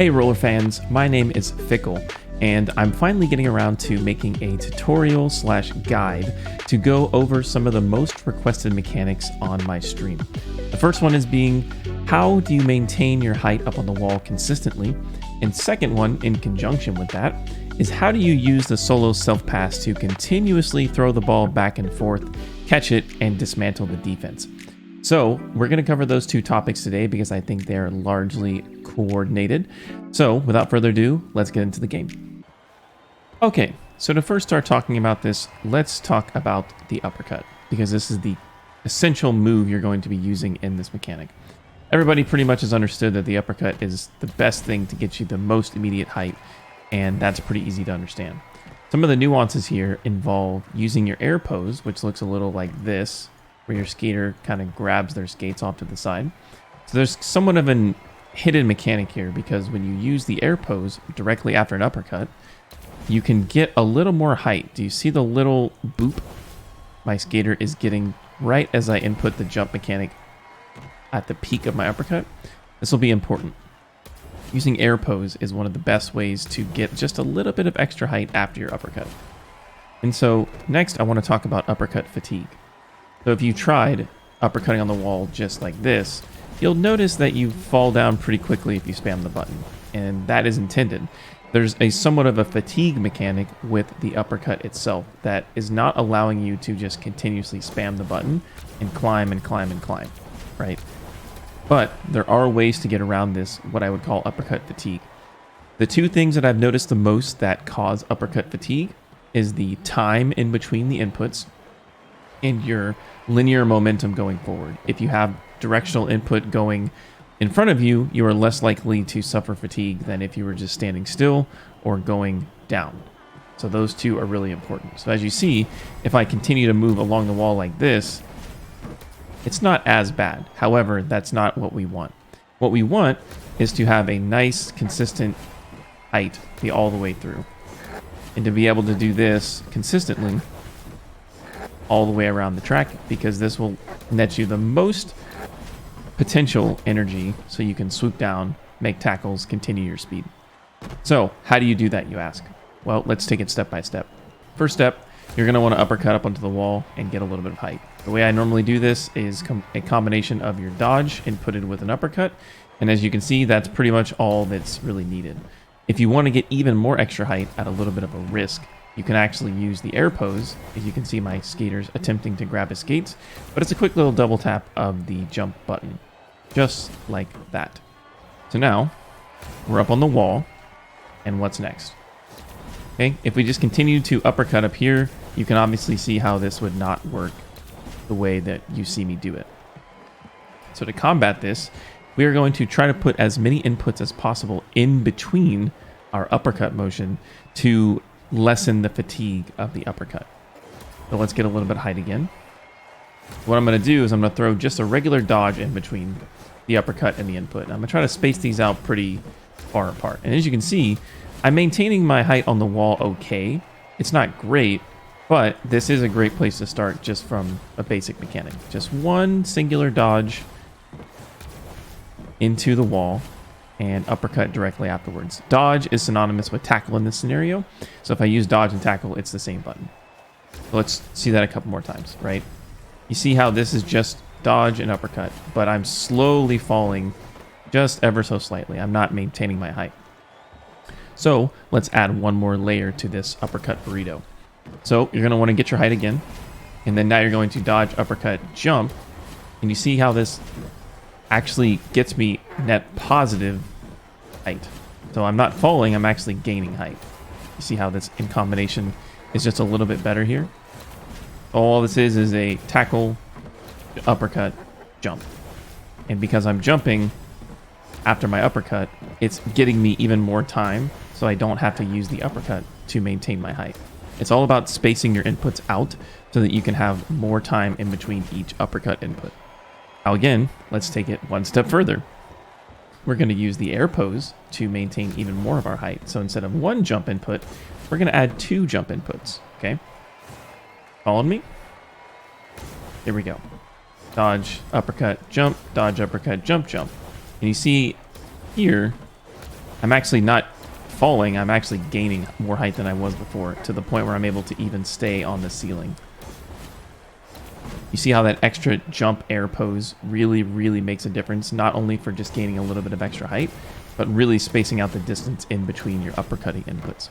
Hey roller fans, my name is Fickle, and I'm finally getting around to making a tutorial slash guide to go over some of the most requested mechanics on my stream. The first one is being, how do you maintain your height up on the wall consistently? And second one, in conjunction with that, is how do you use the solo self pass to continuously throw the ball back and forth, catch it, and dismantle the defense. So we're going to cover those two topics today because I think they're largely coordinated. So without further ado, let's get into the game. Okay, so to first start talking about this, let's talk about the uppercut, because this is the essential move you're going to be using in this mechanic. Everybody pretty much has understood that the uppercut is the best thing to get you the most immediate height, and that's pretty easy to understand. Some of the nuances here involve using your air pose, which looks a little like this, where your skater kind of grabs their skates off to the side. So there's somewhat of an hidden mechanic here, because when you use the air pose directly after an uppercut, you can get a little more height. Do you see the little boop my skater is getting right as I input the jump mechanic at the peak of my uppercut? This will be important. Using air pose is one of the best ways to get just a little bit of extra height after your uppercut. And so next I want to talk about uppercut fatigue. So if you tried uppercutting on the wall just like this, you'll notice that you fall down pretty quickly if you spam the button, and that is intended. There's a somewhat of a fatigue mechanic with the uppercut itself that is not allowing you to just continuously spam the button and climb and climb and climb, right? But there are ways to get around this, what I would call uppercut fatigue. The two things that I've noticed the most that cause uppercut fatigue is the time in between the inputs and your linear momentum going forward. If you have directional input going in front of you, you are less likely to suffer fatigue than if you were just standing still or going down. So those two are really important. So as you see, if I continue to move along the wall like this, it's not as bad. However, that's not what we want. What we want is to have a nice, consistent height be all the way through. And to be able to do this consistently all the way around the track, because this will net you the most potential energy so you can swoop down, make tackles, continue your speed. So how do you do that, you ask? Well, let's take it step by step. First step, you're going to want to uppercut up onto the wall and get a little bit of height. The way I normally do this is a combination of your dodge inputted with an uppercut, and as you can see, that's pretty much all that's really needed. If you want to get even more extra height at a little bit of a risk, you can actually use the air pose. As you can see, my skater's attempting to grab his skates, but it's a quick little double tap of the jump button, just like that. So now we're up on the wall, and what's next? Okay, if we just continue to uppercut up here, you can obviously see how this would not work the way that you see me do it. So to combat this, we are going to try to put as many inputs as possible in between our uppercut motion to lessen the fatigue of the uppercut. So let's get a little bit of height again. What I'm going to do is I'm going to throw just a regular dodge in between the uppercut and the input. I'm going to try to space these out pretty far apart. And as you can see, I'm maintaining my height on the wall okay. It's not great, but this is a great place to start just from a basic mechanic. Just one singular dodge into the wall and uppercut directly afterwards. Dodge is synonymous with tackle in this scenario. So if I use dodge and tackle, it's the same button. So let's see that a couple more times, right? You see how this is just dodge and uppercut, but I'm slowly falling just ever so slightly. I'm not maintaining my height. So let's add one more layer to this uppercut burrito. So you're going to want to get your height again, and then now you're going to dodge, uppercut, jump, and you see how this actually gets me net positive height. So I'm not falling, I'm actually gaining height. You see how this in combination is just a little bit better here? All this is a tackle, uppercut, jump. And because I'm jumping after my uppercut, it's getting me even more time, so I don't have to use the uppercut to maintain my height. It's all about spacing your inputs out so that you can have more time in between each uppercut input. Now again, let's take it one step further. We're going to use the air pose to maintain even more of our height. So instead of one jump input, we're going to add two jump inputs, okay? Following me? Here we go. Dodge, uppercut, jump, dodge, uppercut, jump, jump. And you see here, I'm actually not falling, I'm actually gaining more height than I was before, to the point where I'm able to even stay on the ceiling. You see how that extra jump air pose really, really makes a difference, not only for just gaining a little bit of extra height, but really spacing out the distance in between your uppercutting inputs.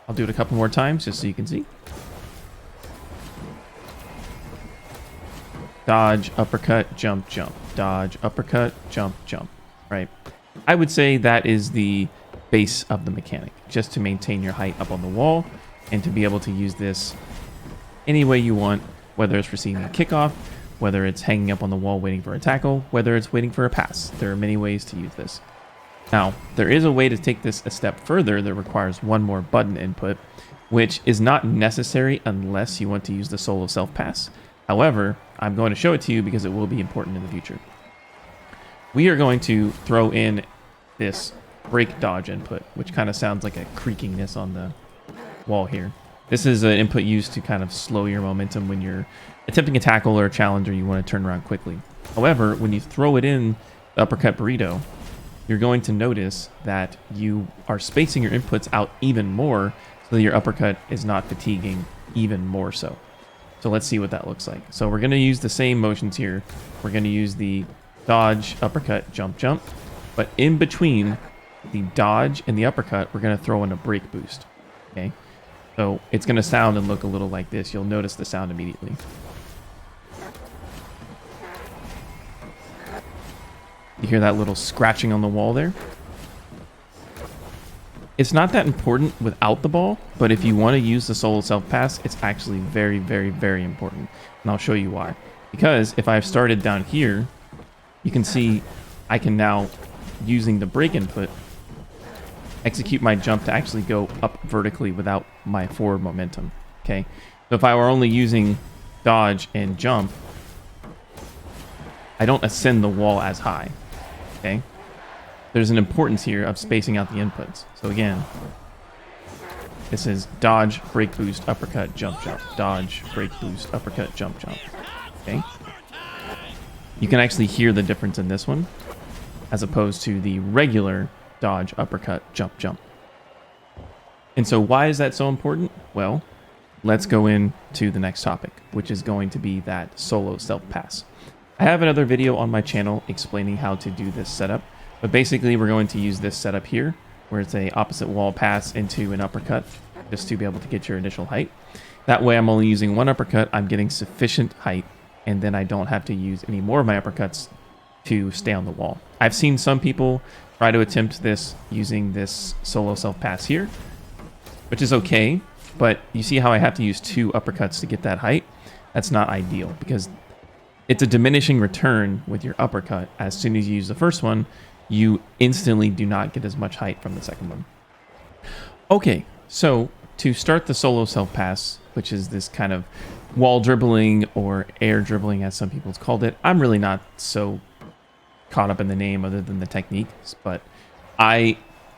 I'll do it a couple more times just so you can see. Dodge, uppercut, jump, jump. Dodge, uppercut, jump, jump. Right? I would say that is the base of the mechanic, just to maintain your height up on the wall and to be able to use this any way you want, whether it's receiving a kickoff, whether it's hanging up on the wall waiting for a tackle, whether it's waiting for a pass. There are many ways to use this. Now, there is a way to take this a step further that requires one more button input, which is not necessary unless you want to use the solo self pass. However, I'm going to show it to you because it will be important in the future. We are going to throw in this break dodge input, which kind of sounds like a creakingness on the wall here. This is an input used to kind of slow your momentum when you're attempting a tackle or a challenge or you want to turn around quickly. However, when you throw it in the uppercut burrito, you're going to notice that you are spacing your inputs out even more so that your uppercut is not fatiguing even more so. So let's see what that looks like. So we're going to use the same motions here. We're going to use the dodge, uppercut, jump, jump. But in between the dodge and the uppercut, we're going to throw in a break boost. Okay? So it's going to sound and look a little like this. You'll notice the sound immediately. You hear that little scratching on the wall there? It's not that important without the ball, but if you want to use the solo self pass, it's actually very, very, very important. And I'll show you why. Because if I've started down here, you can see I can now, using the break input, execute my jump to actually go up vertically without my forward momentum. Okay, so if I were only using dodge and jump, I don't ascend the wall as high. Okay, there's an importance here of spacing out the inputs. So again, this is dodge, break boost, uppercut, jump, jump. Dodge, break boost, uppercut, jump, jump. Okay, you can actually hear the difference in this one as opposed to the regular dodge, uppercut, jump, jump. And so why is that so important? Well, let's go into the next topic, which is going to be that solo self pass. I have another video on my channel explaining how to do this setup, but basically we're going to use this setup here, where it's a opposite wall pass into an uppercut, just to be able to get your initial height. That way I'm only using one uppercut, I'm getting sufficient height, and then I don't have to use any more of my uppercuts to stay on the wall. I've seen some people try to attempt this using this solo self pass here, which is okay, but you see how I have to use 2 uppercuts to get that height? That's not ideal because it's a diminishing return with your uppercut. As soon as you use the first one, you instantly do not get as much height from the second one. Okay, so to start the solo self pass, which is this kind of wall dribbling or air dribbling as some people have called it, I'm really not so caught up in the name other than the techniques, but I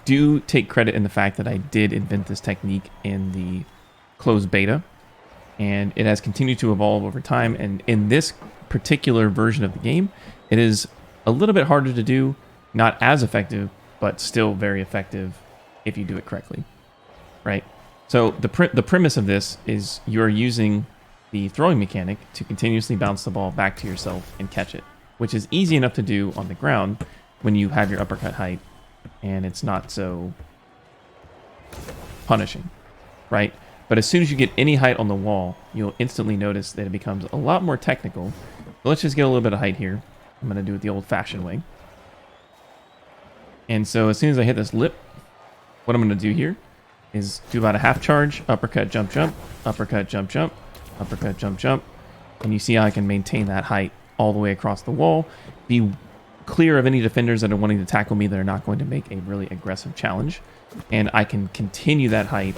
do take credit in the fact that I did invent this technique in the closed beta, and it has continued to evolve over time. And in this particular version of the game, it is a little bit harder to do, not as effective, but still very effective if you do it correctly, right? So the premise of this is you're using the throwing mechanic to continuously bounce the ball back to yourself and catch it, which is easy enough to do on the ground when you have your uppercut height and it's not so punishing, right? But as soon as you get any height on the wall, you'll instantly notice that it becomes a lot more technical. So let's just get a little bit of height here. I'm going to do it the old-fashioned way. And so as soon as I hit this lip, what I'm going to do here is do about a half charge, uppercut, jump, jump, uppercut, jump, jump, uppercut, jump, jump. And you see how I can maintain that height all the way across the wall, be clear of any defenders that are wanting to tackle me that are not going to make a really aggressive challenge, and I can continue that height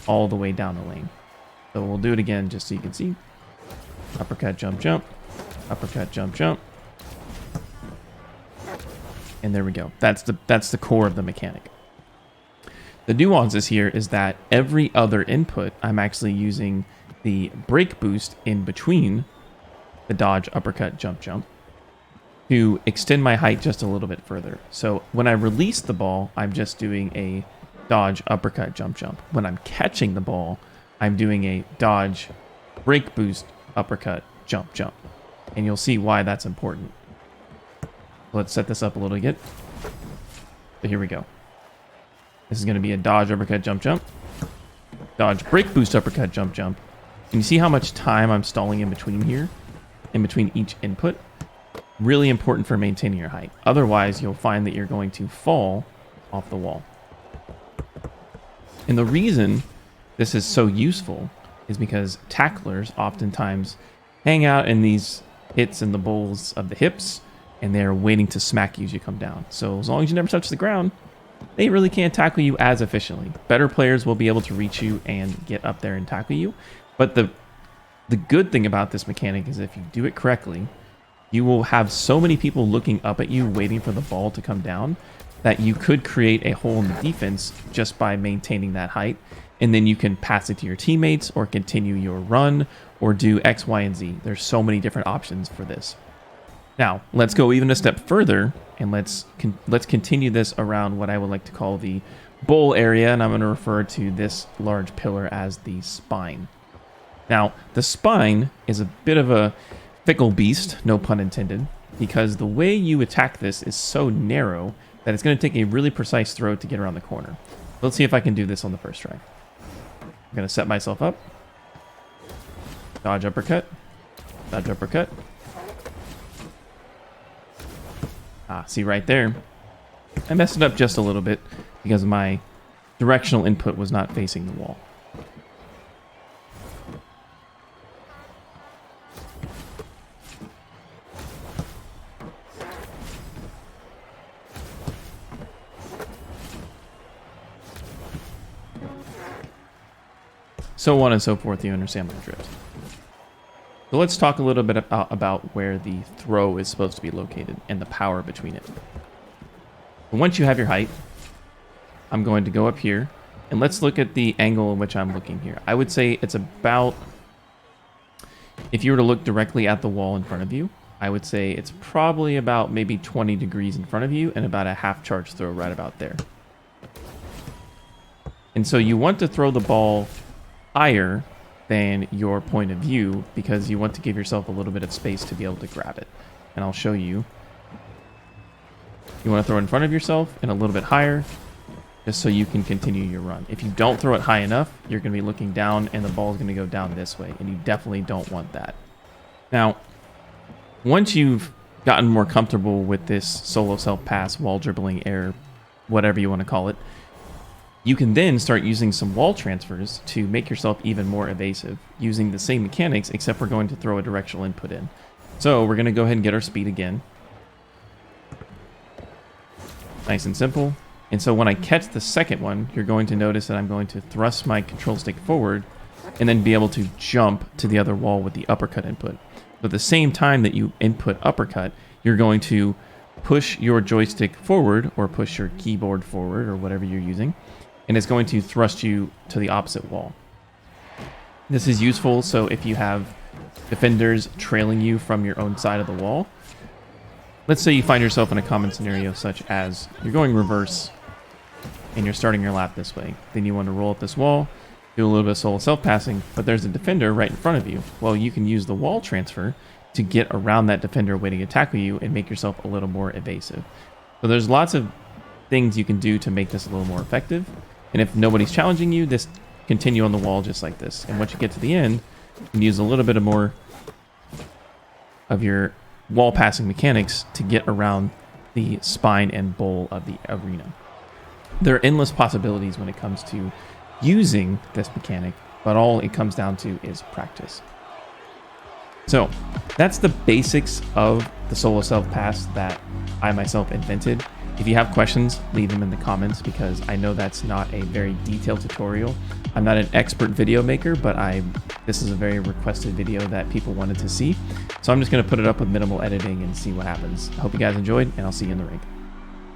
all the way down the lane. So we'll do it again just so you can see. Uppercut, jump, jump, uppercut, jump, jump. And there we go. That's the core of the mechanic. The nuances here is that every other input, I'm actually using the break boost in between the dodge, uppercut, jump, jump. to extend my height just a little bit further. So when I release the ball, I'm just doing a dodge, uppercut, jump, jump. When I'm catching the ball, I'm doing a dodge, break boost, uppercut, jump, jump. And you'll see why that's important. Let's set this up a little bit. So here we go. This is going to be a dodge, uppercut, jump, jump. Dodge, break boost, uppercut, jump, jump. Can you see how much time I'm stalling in between here? In between each input? Really important for maintaining your height. Otherwise, you'll find that you're going to fall off the wall. And the reason this is so useful is because tacklers oftentimes hang out in these hits in the bowls of the hips, and they're waiting to smack you as you come down. So as long as you never touch the ground, they really can't tackle you as efficiently. Better players will be able to reach you and get up there and tackle you. But the good thing about this mechanic is if you do it correctly, you will have so many people looking up at you waiting for the ball to come down that you could create a hole in the defense just by maintaining that height. And then you can pass it to your teammates or continue your run or do X, Y, and Z. There's so many different options for this. Now, let's go even a step further and let's continue this around what I would like to call the bowl area, and I'm going to refer to this large pillar as the spine. Now, the spine is a bit of a fickle beast, no pun intended, because the way you attack this is so narrow that it's going to take a really precise throw to get around the corner. Let's see if I can do this on the first try. I'm going to set myself up. Dodge uppercut. Dodge uppercut. See right there, I messed it up just a little bit because my directional input was not facing the wall. So on and so forth, you understand my drift. So let's talk a little bit about where the throw is supposed to be located and the power between it. Once you have your height, I'm going to go up here and let's look at the angle in which I'm looking here. I would say it's about, if you were to look directly at the wall in front of you, I would say it's probably about maybe 20 degrees in front of you and about a half charge throw right about there. And so you want to throw the ball higher than your point of view because you want to give yourself a little bit of space to be able to grab it. And I'll show you. You want to throw it in front of yourself and a little bit higher just so you can continue your run. If you don't throw it high enough, you're going to be looking down and the ball is going to go down this way, and you definitely don't want that. Now, once you've gotten more comfortable with this solo self pass, wall dribbling, air, whatever you want to call it, you can then start using some wall transfers to make yourself even more evasive using the same mechanics, except we're going to throw a directional input in. So we're going to go ahead and get our speed again. Nice and simple. And so when I catch the second one, you're going to notice that I'm going to thrust my control stick forward and then be able to jump to the other wall with the uppercut input. But at the same time that you input uppercut, you're going to push your joystick forward or push your keyboard forward or whatever you're using, and it's going to thrust you to the opposite wall. This is useful, so if you have defenders trailing you from your own side of the wall, let's say you find yourself in a common scenario such as you're going reverse and you're starting your lap this way. Then you want to roll up this wall, do a little bit of solo self-passing, but there's a defender right in front of you. Well, you can use the wall transfer to get around that defender waiting to tackle you and make yourself a little more evasive. So there's lots of things you can do to make this a little more effective. And if nobody's challenging you, just continue on the wall just like this. And once you get to the end, you can use a little bit more of your wall passing mechanics to get around the spine and bowl of the arena. There are endless possibilities when it comes to using this mechanic, but all it comes down to is practice. So that's the basics of the solo self pass that I myself invented. If you have questions, leave them in the comments because I know that's not a very detailed tutorial. I'm not an expert video maker, but this is a very requested video that people wanted to see. So I'm just going to put it up with minimal editing and see what happens. I hope you guys enjoyed, and I'll see you in the ring.